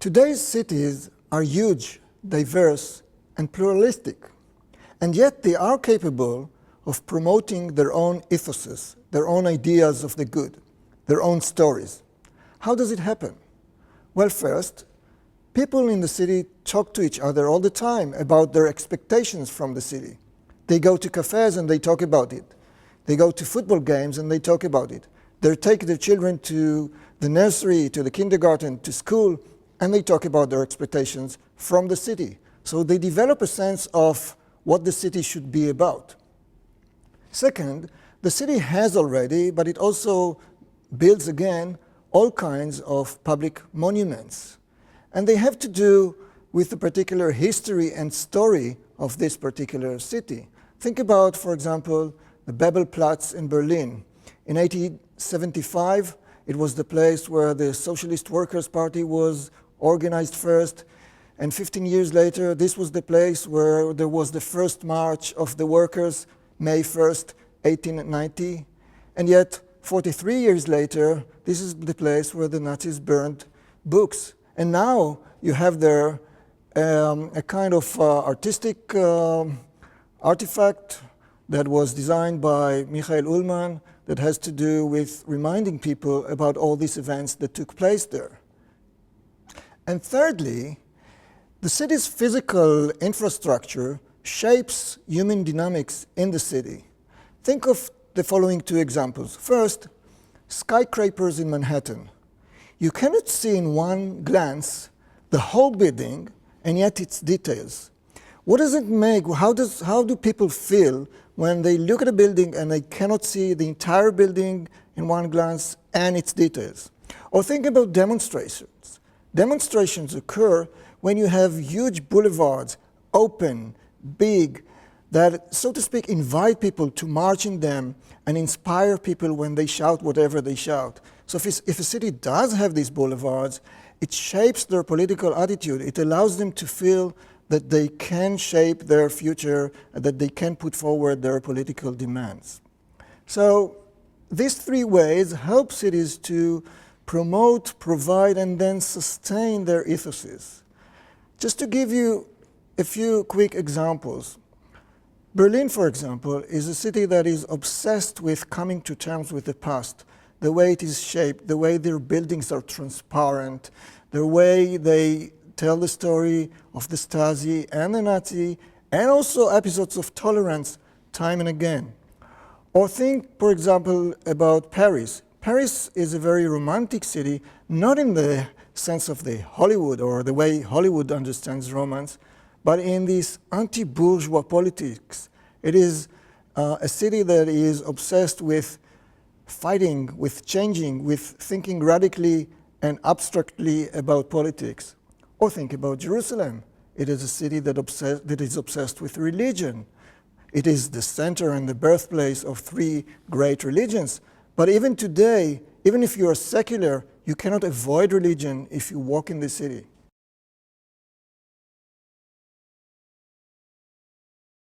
Today's cities are huge, diverse, and pluralistic, and yet they are capable of promoting their own ethoses, their own ideas of the good, their own stories. How does it happen? Well, first, people in the city talk to each other all the time about their expectations from the city. They go to cafes and they talk about it. They go to football games and they talk about it. They take their children to the nursery, to the kindergarten, to school, and they talk about their expectations from the city. So they develop a sense of what the city should be about. Second, the city has already, but it also builds again, all kinds of public monuments. And they have to do with the particular history and story of this particular city. Think about, for example, the Bebelplatz in Berlin. In 1875, it was the place where the Socialist Workers' Party was organized first. And 15 years later, this was the place where there was the first march of the workers, May 1st, 1890. And yet, 43 years later, this is the place where the Nazis burned books. And now you have there a kind of artistic artifact that was designed by Michael Ullmann that has to do with reminding people about all these events that took place there. And thirdly, the city's physical infrastructure shapes human dynamics in the city. Think of the following two examples. First, skyscrapers in Manhattan. You cannot see in one glance the whole building and yet its details. What does it make? How do people feel when they look at a building and they cannot see the entire building in one glance and its details? Or think about demonstrations. Demonstrations occur when you have huge boulevards, open, big, that, so to speak, invite people to march in them and inspire people when they shout whatever they shout. So if a city does have these boulevards, it shapes their political attitude. It allows them to feel that they can shape their future, that they can put forward their political demands. So these three ways help cities to promote, provide, and then sustain their ethoses. Just to give you a few quick examples. Berlin, for example, is a city that is obsessed with coming to terms with the past, the way it is shaped, the way their buildings are transparent, the way they tell the story of the Stasi and the Nazi, and also episodes of tolerance time and again. Or think, for example, about Paris. Paris is a very romantic city, not in the sense of the Hollywood or the way Hollywood understands romance, but in this anti-bourgeois politics. It is a city that is obsessed with fighting, with changing, with thinking radically and abstractly about politics. Or think about Jerusalem. It is a city that is obsessed with religion. It is the center and the birthplace of three great religions. But even today, even if you are secular, you cannot avoid religion if you walk in the city.